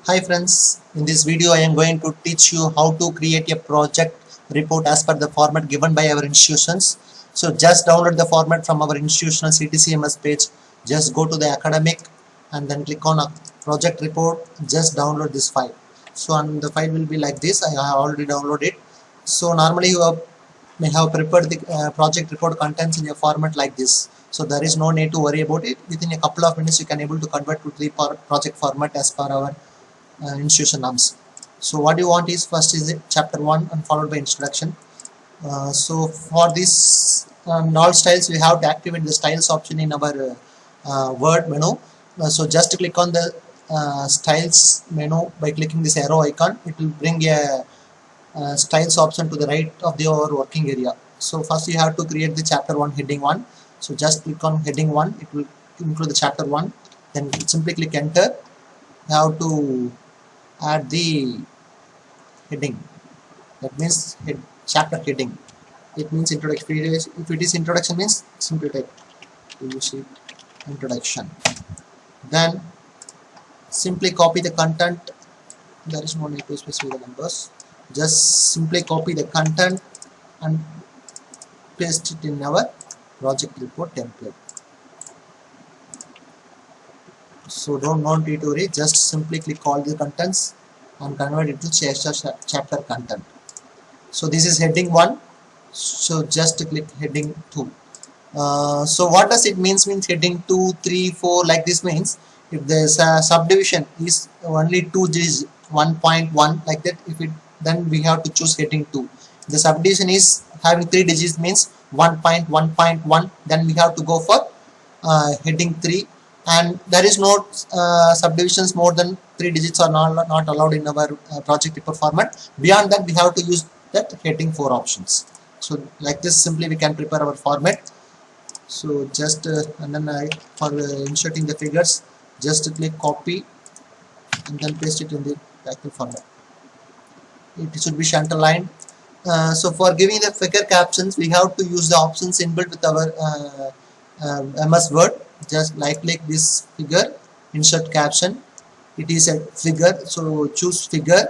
Hi friends, in this video I am going to teach you how to create a project report as per the format given by our institutions. So just download the format from our institutional CTCMS page. Just go to the academic and then click on a project report. Just download this file. So and the file will be like this. I have already downloaded it. So normally may have prepared the project report contents in a format like this. So there is no need to worry about it. Within a couple of minutes you can able to convert to the project format as per our institution norms. So what you want is first is chapter 1 and followed by introduction. So for this null styles we have to activate the styles option in our word menu. So just click on the styles menu by clicking this arrow icon. It will bring a styles option to the right of the our working area. So first you have to create the chapter 1 heading 1. So just click on heading 1. It will include the chapter 1. Then simply click enter. You have to add the heading, that means chapter heading. It means introduction. If it is introduction means simply type introduction, then simply copy the content. There is no need to specify the numbers, just simply copy the content and paste it in our project report template. So don't need to worry, just simply click all the contents and convert it to chapter content. So this is heading 1. So just click heading 2. So what does it means heading 2, 3, 4 like this means if the subdivision is only 2 digits 1.1 like that, if it then we have to choose heading 2. The subdivision is having 3 digits means 1.1.1, then we have to go for heading 3. And there is no subdivisions more than 3 digits are not allowed in our project report format. Beyond that we have to use that heading 4 options. So like this simply we can prepare our format. So just and then for inserting the figures, just click copy and then paste it in the actual format. It should be shunt aligned. So for giving the figure captions we have to use the options inbuilt with our MS Word. Just click this figure, insert caption. It is a figure, so choose figure.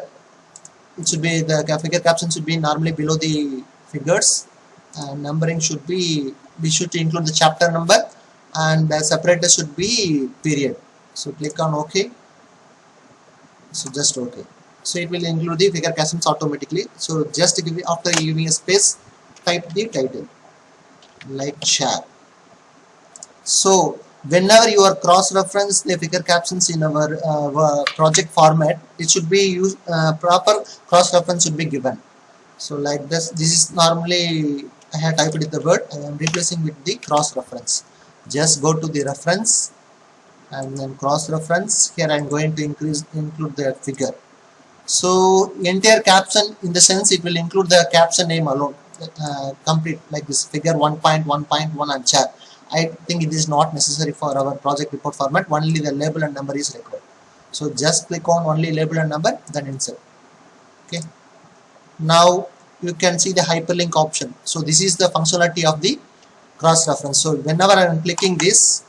It should be the figure caption should be normally below the figures, and numbering should be, we should include the chapter number, and the separator should be period. So click on OK. So just OK. So it will include the figure captions automatically. So just give, after giving a space, type the title like share. So whenever you are cross-reference the figure captions in our project format, it should be used, proper cross-reference should be given. So like this is normally I have typed in the word, I am replacing with the cross-reference. Just go to the reference and then cross-reference. Here I am going to include the figure. So entire caption, in the sense it will include the caption name alone, complete like this figure 1.1.1 and char. I think it is not necessary for our project report format, only the label and number is required. So just click on only label and number, then insert. Okay. Now you can see the hyperlink option. So this is the functionality of the cross reference. So whenever I am clicking this,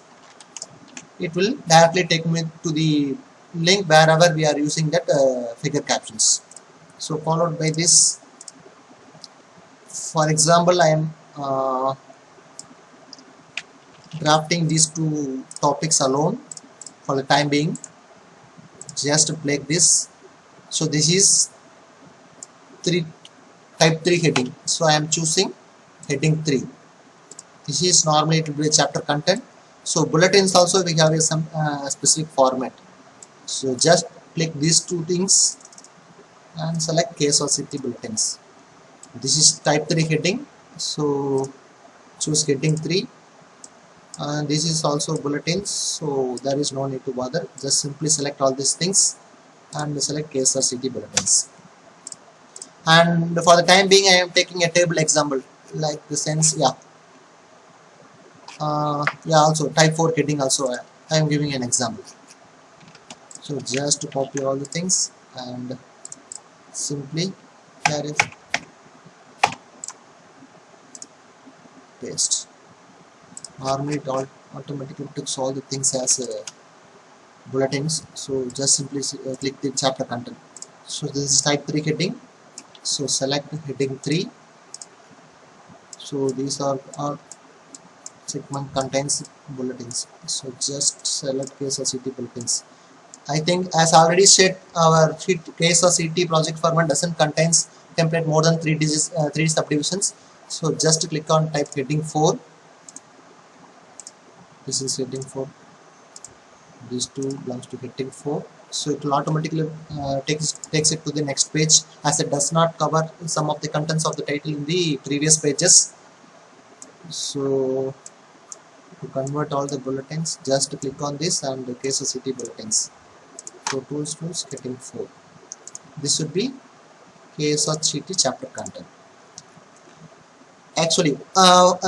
it will directly take me to the link wherever we are using that figure captions. So followed by this, for example, I am drafting these 2 topics alone for the time being. Just like this. So this is type 3 heading. So I am choosing heading 3. This is normally it will be a chapter content. So bulletins also we have some specific format. So just click these 2 things and select case or city bulletins. This is type 3 heading. So choose heading 3. And this is also bulletins, so there is no need to bother. Just simply select all these things and select case or city bulletins. And for the time being I am taking a table example like the sense, also type 4 heading also I am giving an example. So just to copy all the things and simply paste. Normally it automatically takes all the things as bulletins. So just simply click the chapter content. So this is type 3 heading. So select heading 3. So these are our segment contains bulletins. So just select KSRCT bulletins. I think as already said, our KSRCT project format doesn't contains template more than 3 digits, 3 subdivisions. So just click on type heading 4. This is heading 4. These two belongs to heading 4. So it will automatically takes it to the next page, as it does not cover some of the contents of the title in the previous pages. So to convert all the bulletins, just click on this and KSRCT bulletins. So tools heading 4. This would be KSRCT chapter content. Actually,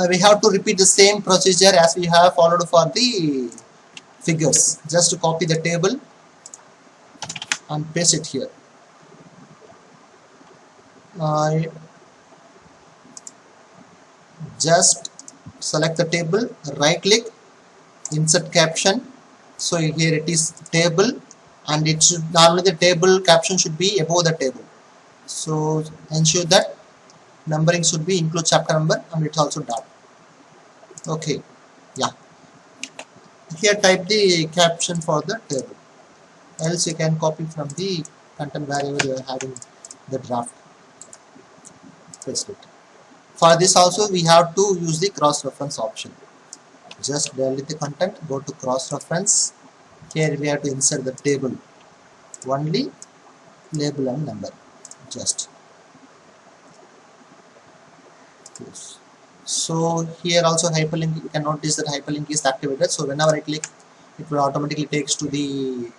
we have to repeat the same procedure as we have followed for the figures. Just to copy the table and paste it here. Just select the table, right click, insert caption. So here it is table, and it should normally the table caption should be above the table. So ensure that numbering should be include chapter number, and it's also dot. Okay, yeah. Here type the caption for the table. Else you can copy from the content wherever you are having the draft. Paste it. For this also we have to use the cross-reference option. Just delete the content, go to cross-reference. Here we have to insert the table, only label and number. Just yes. So here also hyperlink, you can notice that hyperlink is activated. So whenever I click, it will automatically takes to the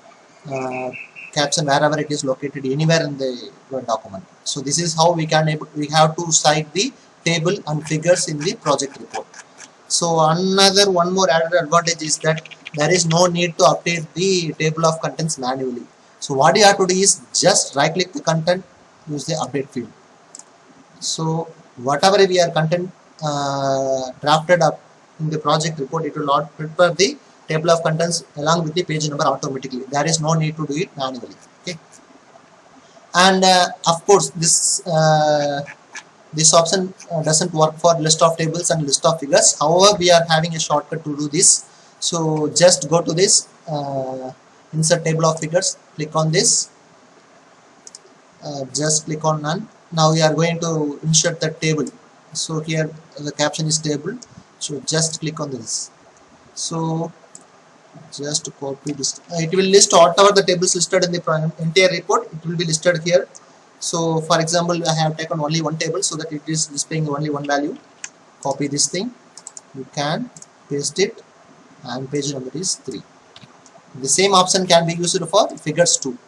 caption wherever it is located, anywhere in the Word document. So this is how we have to cite the table and figures in the project report. So one more added advantage is that there is no need to update the table of contents manually. So what you have to do is just right click the content, use the update field. So whatever we are content drafted up in the project report, it will not prepare the table of contents along with the page number automatically. There is no need to do it manually. Okay. And of course this option doesn't work for list of tables and list of figures. However, we are having a shortcut to do this. So just go to this insert table of figures, click on this, just click on none. Now we are going to insert the table. So here the caption is table, so just click on this. So just copy this. It will list whatever the tables listed in the entire report. It will be listed here. So for example, I have taken only one table so that it is displaying only one value. Copy this thing, you can paste it, and page number is 3. The same option can be used for figures too.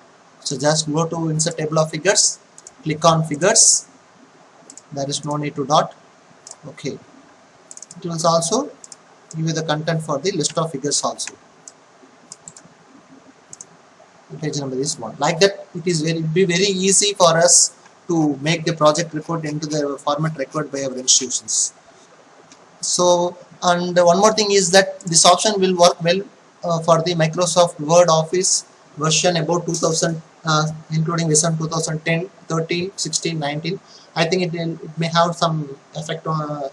So just go to insert table of figures, click on figures. There is no need to dot. Okay. It will also give you the content for the list of figures also. Page number is 1. Like that, it will be very easy for us to make the project report into the format required by our institutions. So, and one more thing is that this option will work well for the Microsoft Word Office version about 2000, including version 2010, 13, 16, 19. I think it may have some effect on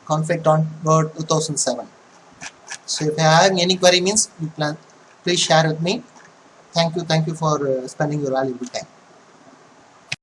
conflict on Word 2007. So if you have any query means, please share with me. Thank you for spending your valuable time.